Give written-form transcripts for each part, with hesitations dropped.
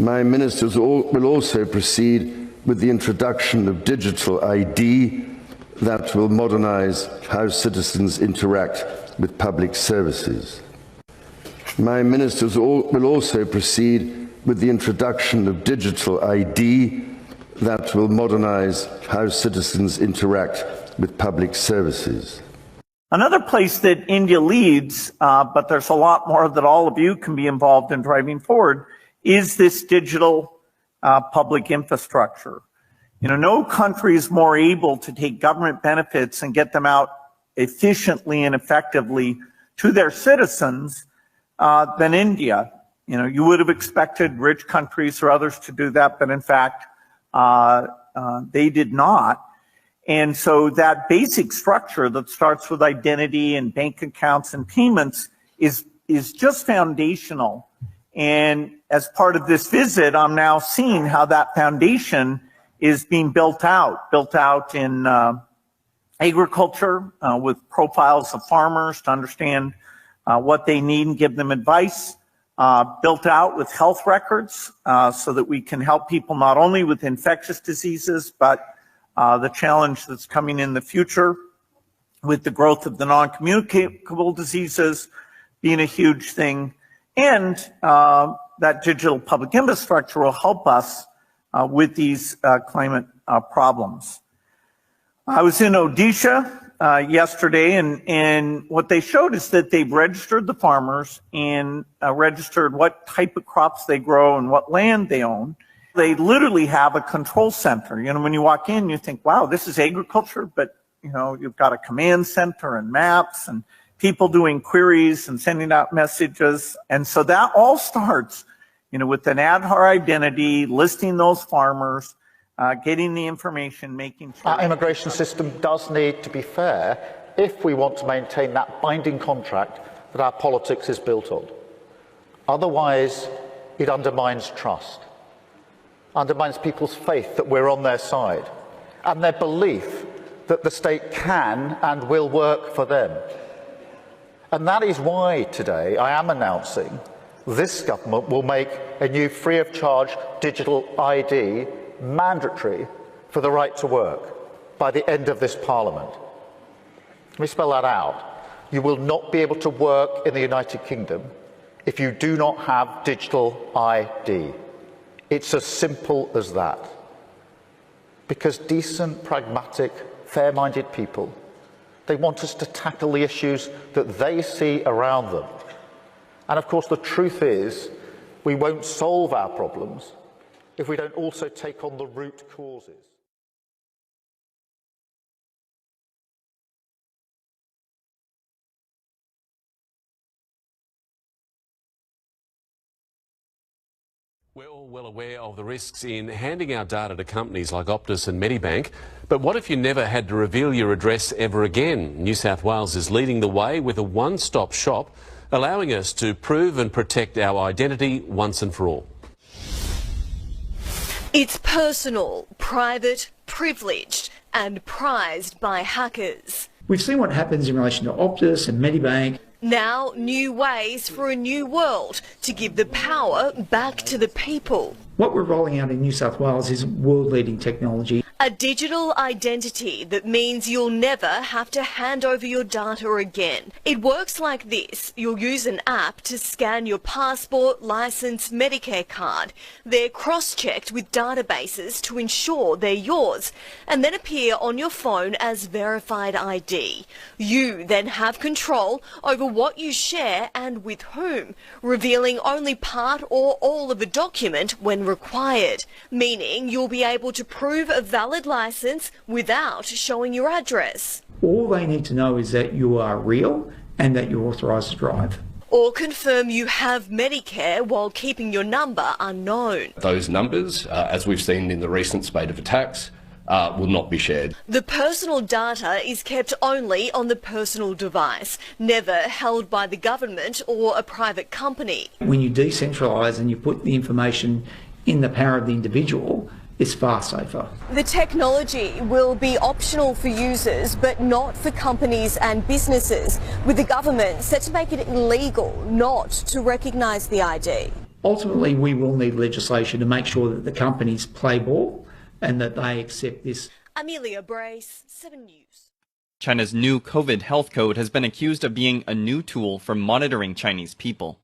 My ministers will also proceed with the introduction of digital ID that will modernise how citizens interact with public services. My ministers will also proceed with the introduction of digital ID that will modernise how citizens interact with public services. Another place that India leads, but there's a lot more that all of you can be involved in driving forward, is this digital public infrastructure. You know, no country is more able to take government benefits and get them out efficiently and effectively to their citizens than India. You know, you would have expected rich countries or others to do that, but in fact, they did not. And so that basic structure that starts with identity and bank accounts and payments is just foundational. And as part of this visit, I'm now seeing how that foundation is being built out in agriculture with profiles of farmers to understand what they need and give them advice, built out with health records so that we can help people not only with infectious diseases, but the challenge that's coming in the future with the growth of the non-communicable diseases being a huge thing. And that digital public infrastructure will help us with these climate problems. I was in Odisha yesterday, and what they showed is that they've registered the farmers and registered what type of crops they grow and what land they own. They literally have a control center. You know, when you walk in, you think, wow, this is agriculture, but, you know, you've got a command center and maps and people doing queries and sending out messages. And so that all starts, you know, with an Aadhaar identity, listing those farmers, getting the information, making sure. Our immigration system does need to be fair if we want to maintain that binding contract that our politics is built on. Otherwise, it undermines trust, undermines people's faith that we're on their side, and their belief that the state can and will work for them. And that is why today I am announcing this government will make a new free-of-charge digital ID mandatory for the right to work by the end of this Parliament. Let me spell that out. You will not be able to work in the United Kingdom if you do not have digital ID. It's as simple as that. Because decent, pragmatic, fair-minded people, they want us to tackle the issues that they see around them. And of course, the truth is, we won't solve our problems if we don't also take on the root causes. We're all well aware of the risks in handing our data to companies like Optus and Medibank, but what if you never had to reveal your address ever again? New South Wales is leading the way with a one-stop shop, allowing us to prove and protect our identity once and for all. It's personal, private, privileged and prized by hackers. We've seen what happens in relation to Optus and Medibank. Now, new ways for a new world to give the power back to the people. What we're rolling out in New South Wales is world-leading technology. A digital identity that means you'll never have to hand over your data again. It works like this. You'll use an app to scan your passport, licence, Medicare card. They're cross-checked with databases to ensure they're yours and then appear on your phone as verified ID. You then have control over what you share and with whom, revealing only part or all of a document when required, meaning you'll be able to prove a valid licence without showing your address. All they need to know is that you are real and that you're authorised to drive. Or confirm you have Medicare while keeping your number unknown. Those numbers, as we've seen in the recent spate of attacks, will not be shared. The personal data is kept only on the personal device, never held by the government or a private company. When you decentralise and you put the information in the power of the individual, it's far safer. The technology will be optional for users, but not for companies and businesses, with the government set to make it illegal not to recognise the ID. Ultimately, we will need legislation to make sure that the companies play ball and that they accept this. Amelia Brace, 7 News. China's new COVID health code has been accused of being a new tool for monitoring Chinese people.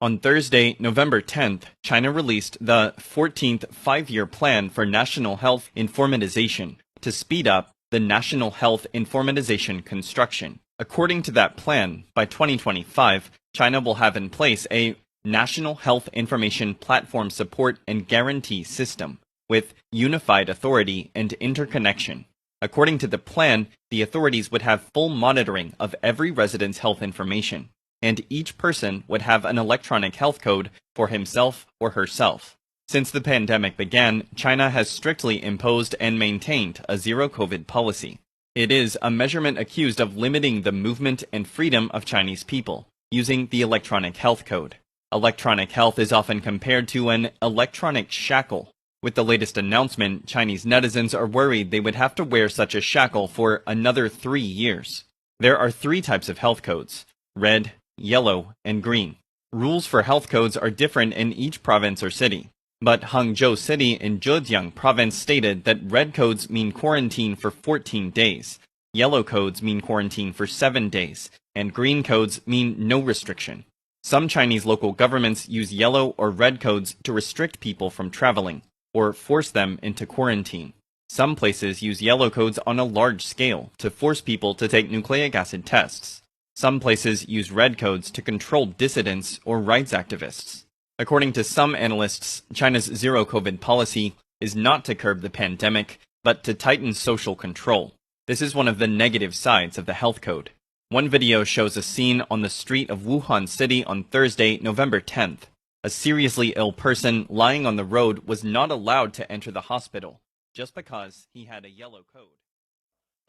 On Thursday, November 10th, China released the 14th five-year plan for national health informatization to speed up the national health informatization construction. According to that plan, by 2025, China will have in place a National Health Information Platform Support and Guarantee System with unified authority and interconnection. According to the plan, the authorities would have full monitoring of every resident's health information, and each person would have an electronic health code for himself or herself. Since the pandemic began, China has strictly imposed and maintained a zero-COVID policy. It is a measurement accused of limiting the movement and freedom of Chinese people using the electronic health code. Electronic health is often compared to an electronic shackle. With the latest announcement, Chinese netizens are worried they would have to wear such a shackle for another 3 years. There are 3 types of health codes: red, yellow, and green. Rules for health codes are different in each province or city. But Hangzhou City in Zhejiang province stated that red codes mean quarantine for 14 days, yellow codes mean quarantine for 7 days, and green codes mean no restriction. Some Chinese local governments use yellow or red codes to restrict people from traveling or force them into quarantine. Some places use yellow codes on a large scale to force people to take nucleic acid tests. Some places use red codes to control dissidents or rights activists. According to some analysts, China's zero-COVID policy is not to curb the pandemic, but to tighten social control. This is one of the negative sides of the health code. One video shows a scene on the street of Wuhan City on Thursday, November 10th. A seriously ill person lying on the road was not allowed to enter the hospital just because he had a yellow code.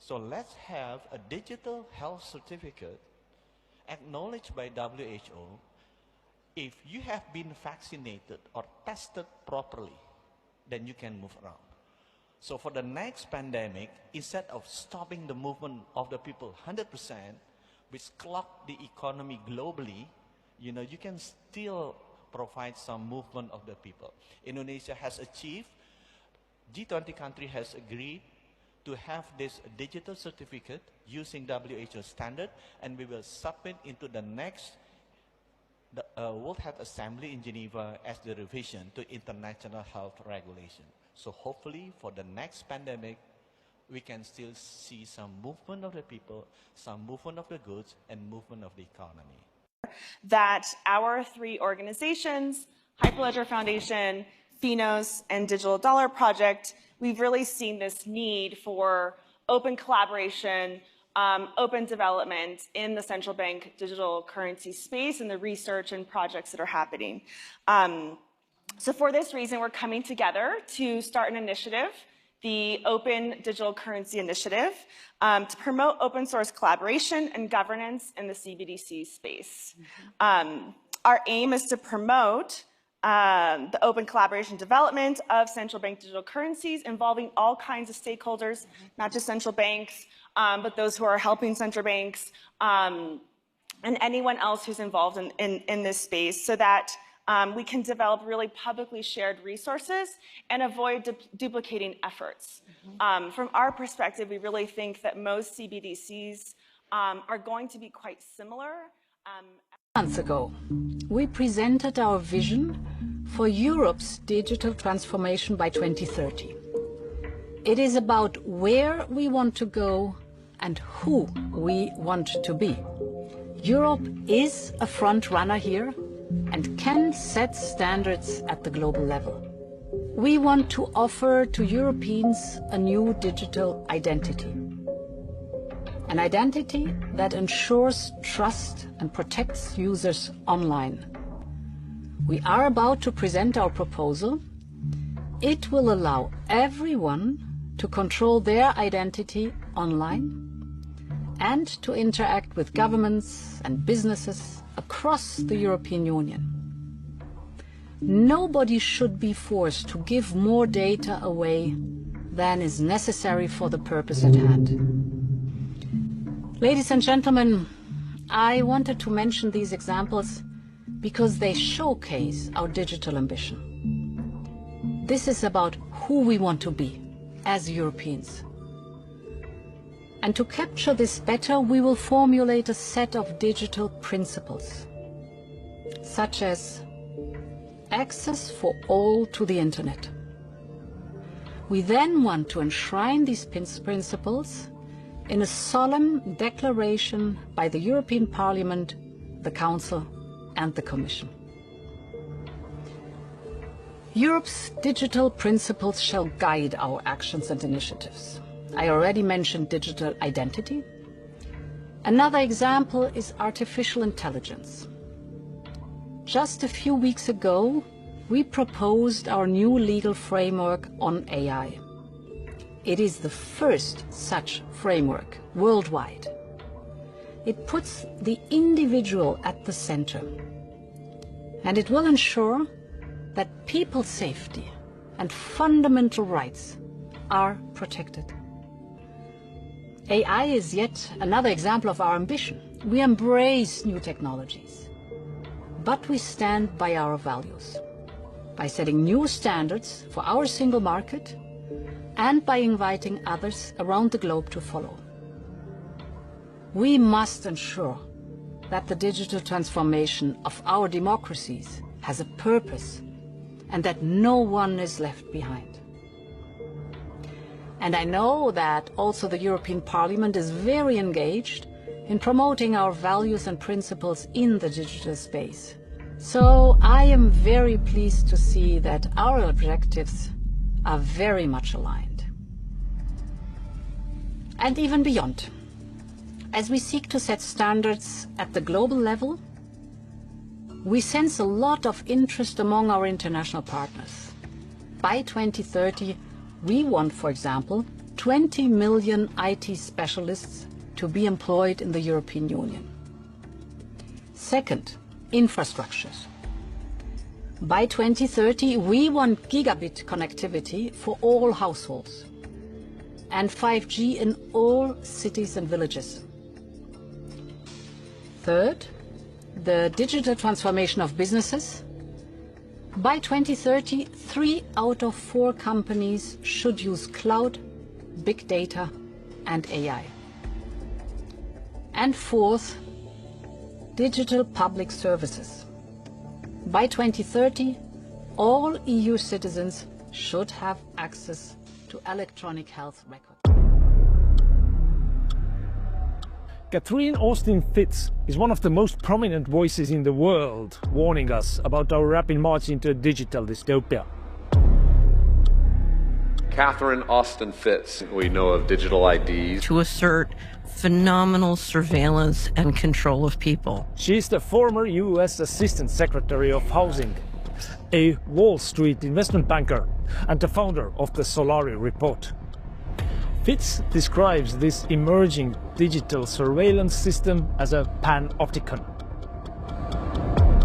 So let's have a digital health certificate acknowledged by WHO. If you have been vaccinated or tested properly, then you can move around. So for the next pandemic, instead of stopping the movement of the people 100%, which clogged the economy globally, you can still provide some movement of the people. Indonesia has achieved, G20 country has agreed to have this digital certificate using WHO standard, and we will submit into the next World Health Assembly in Geneva as the revision to international health regulation. So hopefully for the next pandemic, we can still see some movement of the people, some movement of the goods, and movement of the economy. That our 3 organizations, Hyperledger Foundation, Finos, and Digital Dollar Project, we've really seen this need for open collaboration, open development in the central bank digital currency space and the research and projects that are happening. So for this reason, we're coming together to start an initiative, the Open Digital Currency Initiative, to promote open source collaboration and governance in the CBDC space. Our aim is to promote the open collaboration development of central bank digital currencies involving all kinds of stakeholders, not just central banks, but those who are helping central banks and anyone else who's involved in this space, so that we can develop really publicly shared resources and avoid duplicating efforts. From our perspective, we really think that most CBDCs are going to be quite similar. Months ago, we presented our vision for Europe's digital transformation by 2030. It is about where we want to go and who we want to be. Europe is a front runner here and can set standards at the global level. We want to offer to Europeans a new digital identity. An identity that ensures trust and protects users online. We are about to present our proposal. It will allow everyone to control their identity online and to interact with governments and businesses across the European Union. Nobody should be forced to give more data away than is necessary for the purpose at hand. Ladies and gentlemen, I wanted to mention these examples because they showcase our digital ambition. This is about who we want to be as Europeans. And to capture this better, we will formulate a set of digital principles, such as access for all to the internet. We then want to enshrine these principles in a solemn declaration by the European Parliament, the Council and the Commission. Europe's digital principles shall guide our actions and initiatives. I already mentioned digital identity. Another example is artificial intelligence. Just a few weeks ago, we proposed our new legal framework on AI. It is the first such framework worldwide. It puts the individual at the center, and it will ensure that people's safety and fundamental rights are protected. AI is yet another example of our ambition. We embrace new technologies, but we stand by our values, by setting new standards for our single market and by inviting others around the globe to follow. We must ensure that the digital transformation of our democracies has a purpose and that no one is left behind. And I know that also the European Parliament is very engaged in promoting our values and principles in the digital space. So I am very pleased to see that our objectives are very much aligned. And even beyond, as we seek to set standards at the global level, we sense a lot of interest among our international partners. By 2030, we want, for example, 20 million IT specialists to be employed in the European Union. Second, infrastructures. By 2030, we want gigabit connectivity for all households and 5G in all cities and villages. Third, the digital transformation of businesses. By 2030, 3 out of 4 companies should use cloud, big data and AI. And fourth, digital public services. By 2030, all EU citizens should have access to electronic health records. Catherine Austin Fitts is one of the most prominent voices in the world, warning us about our rapid march into a digital dystopia. Catherine Austin Fitts, we know of digital IDs. To assert phenomenal surveillance and control of people. She is the former US Assistant Secretary of Housing, a Wall Street investment banker, and the founder of the Solari Report. Fitts describes this emerging digital surveillance system as a panopticon,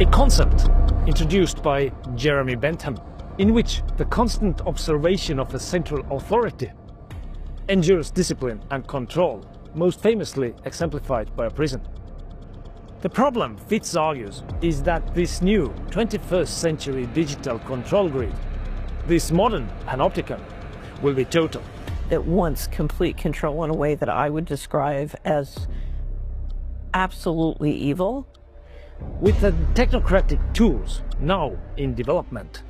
a concept introduced by Jeremy Bentham, in which the constant observation of a central authority ensures discipline and control, most famously exemplified by a prison. The problem, Fitts argues, is that this new 21st century digital control grid, this modern panopticon, will be total. It wants complete control in a way that I would describe as absolutely evil. With the technocratic tools now in development,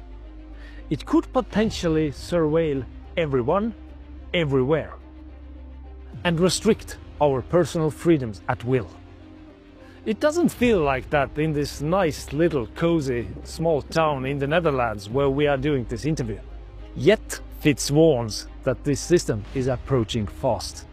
it could potentially surveil everyone, everywhere, and restrict our personal freedoms at will. It doesn't feel like that in this nice little cozy small town in the Netherlands where we are doing this interview. Yet Fitts warns that this system is approaching fast.